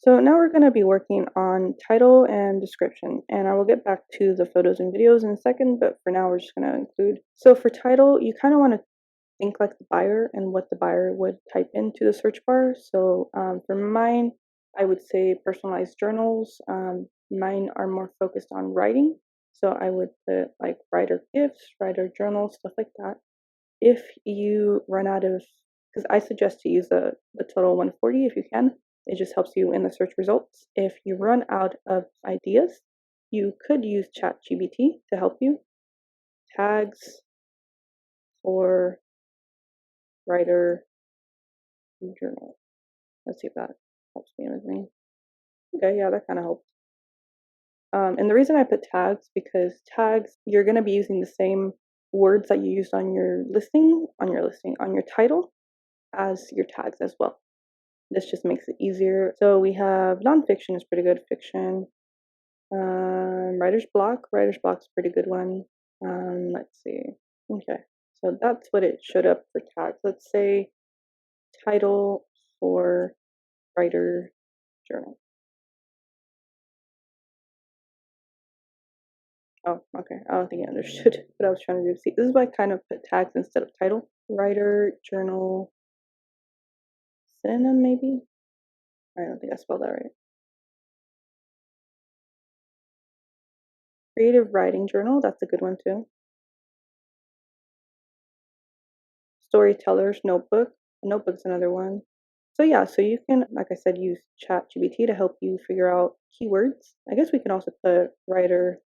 So now we're going to be working on title and description, and I will get back to the photos and videos in a second, but for now we're just going to include. So for title, you kind of want to think like the buyer and what the buyer would type into the search bar. So for mine, I would say personalized journals. Mine are more focused on writing. So I would put like writer gifts, writer journals, stuff like that. If you run out of, because I suggest to use the total 140 if you can. It just helps you in the search results. If you run out of ideas, you could use ChatGPT to help you. Tags for writer journal. Let's see if that helps me with me. Okay, yeah, that kind of helps. And the reason I put tags, because tags, you're going to be using the same words that you used on your title as your tags as well. This just makes it easier. So we have nonfiction is pretty good. Fiction, writer's block. Writer's block's a pretty good one. Let's see. Okay, so that's what it showed up for tags. Let's say title for writer journal. Oh, okay. I don't think I understood what I was trying to do. See, this is why I kind of put tags instead of title. Writer journal synonym, maybe? I don't think I spelled that right. Creative writing journal, that's a good one too. Storyteller's notebook. A notebook's another one. So yeah, so you can, like I said, use ChatGPT to help you figure out keywords. I guess we can also put writer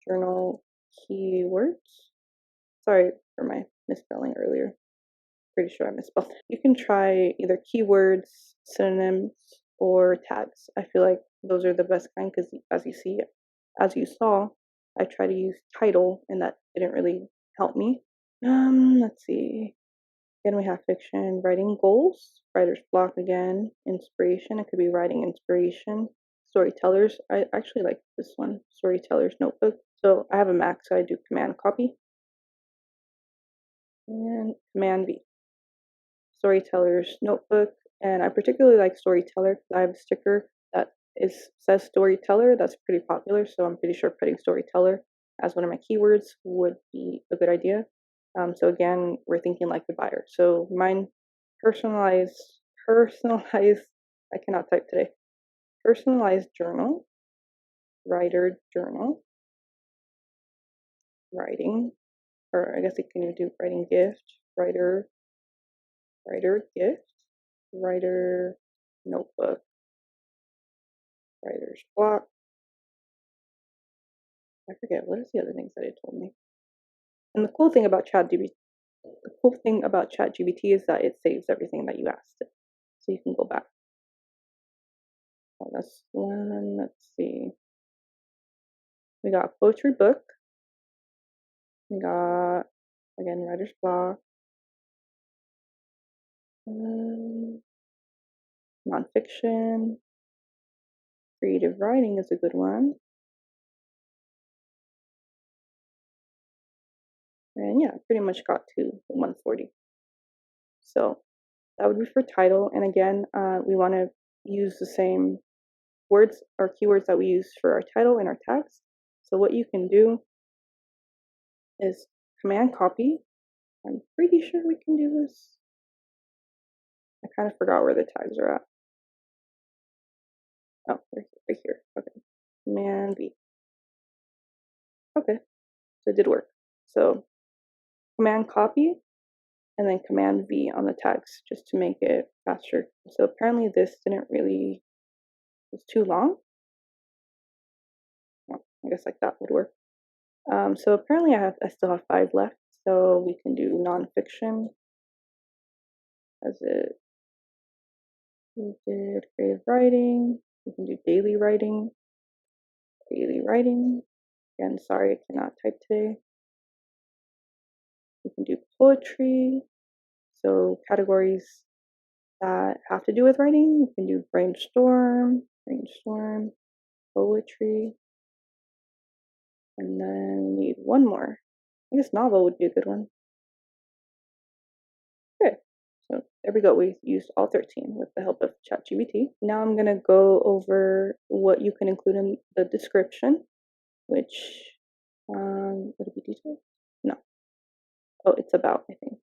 journal keywords. Sorry for my misspelling earlier. Pretty sure I misspelled. You can try either keywords, synonyms, or tags. I feel like those are the best kind because as you saw, I tried to use title and that didn't really help me. Let's see. Again, we have fiction, writing goals, writer's block again, inspiration. It could be writing inspiration. Storytellers. I actually like this one, Storyteller's notebook. So I have a Mac, so I do Command copy and Command V. Storyteller's notebook, and I particularly like Storyteller because I have a sticker that says Storyteller. That's pretty popular, so I'm pretty sure putting Storyteller as one of my keywords would be a good idea. So again, we're thinking like the buyer. So mine, personalized. I cannot type today. Personalized journal, writer journal, writing, or I guess you can do writing gift, writer gift, writer notebook, writer's block. I forget, what is the other things that it told me? And the cool thing about ChatGPT is that it saves everything that you asked it. So you can go back. Oh, that's one. Let's see. We got poetry book. We got, again, writer's block. Nonfiction. Creative writing is a good one. And yeah, pretty much got to the 140. So that would be for title. And again, we want to use the same words or keywords that we use for our title and our tags. So what you can do is Command copy. I'm pretty sure we can do this. I kind of forgot where the tags are at. Oh, right here. Okay. Command V. Okay. So it did work. So Command copy and then Command V on the tags just to make it faster. So apparently this didn't really, was too long. Well, I guess like that would work. So apparently I still have 5 left. So we can do nonfiction as it. We did creative writing. We can do daily writing. Daily writing. Again, sorry I cannot type today. We can do poetry. So categories that have to do with writing. We can do brainstorm, poetry. And then we need one more. I guess novel would be a good one. Okay, So there we go. We used all 13 with the help of ChatGPT. Now I'm going to go over what you can include in the description, which, would it be details? No. Oh, it's about, I think.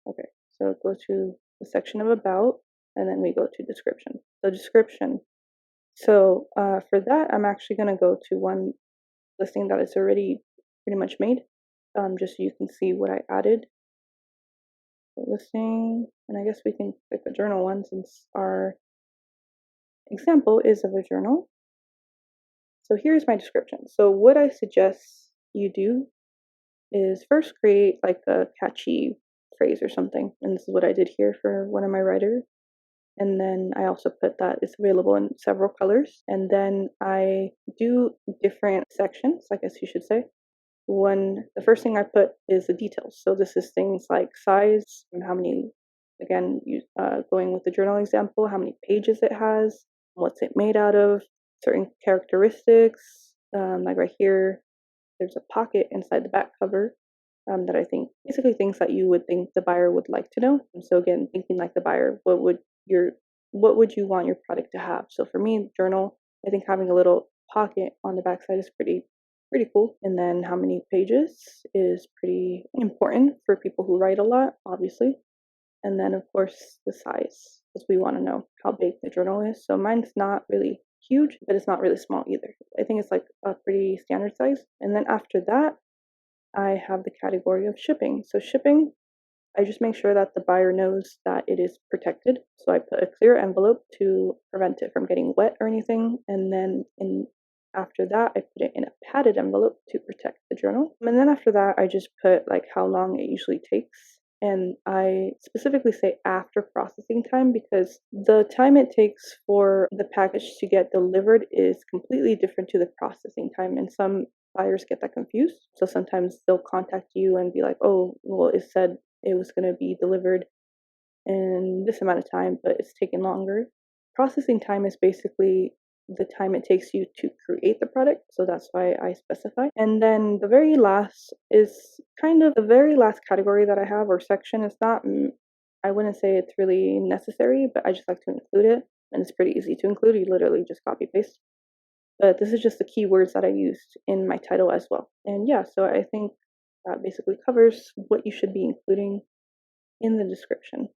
Okay, so go to the section of about, and then we go to description. So description. So for that, I'm actually going to go to one listing that is already pretty much made, just so you can see what I added. So listing, and I guess we can pick a journal one since our example is of a journal. So here's my description. So what I suggest you do is first create like a catchy phrase or something. And this is what I did here for one of my writers. And then I also put that it's available in several colors. And then I do different sections, I guess you should say. The first thing I put is the details. So this is things like size and how many, again, going with the journal example, how many pages it has, what's it made out of, certain characteristics. Like right here, there's a pocket inside the back cover that I think basically things that you would think the buyer would like to know. And so again, thinking like the buyer, what would you want your product to have? So for me, journal, I think having a little pocket on the back side is pretty cool. And then how many pages is pretty important for people who write a lot, obviously. And then of course the size, because we want to know how big the journal is. So mine's not really huge, but it's not really small either. I think it's like a pretty standard size. And then after that, I have the category of shipping. So shipping, I just make sure that the buyer knows that it is protected. So I put a clear envelope to prevent it from getting wet or anything. And then after that, I put it in a padded envelope to protect the journal. And then after that, I just put like how long it usually takes. And I specifically say after processing time because the time it takes for the package to get delivered is completely different to the processing time. And some buyers get that confused. So sometimes they'll contact you and be like, oh, well, it said it was going to be delivered in this amount of time, but it's taken longer. Processing time is basically the time it takes you to create the product. So that's why I specify. And then the very last is kind of the very last category that I have or section. It's not, I wouldn't say it's really necessary, but I just like to include it. And it's pretty easy to include. You literally just copy paste. But this is just the keywords that I used in my title as well. And yeah, so I think that basically covers what you should be including in the description.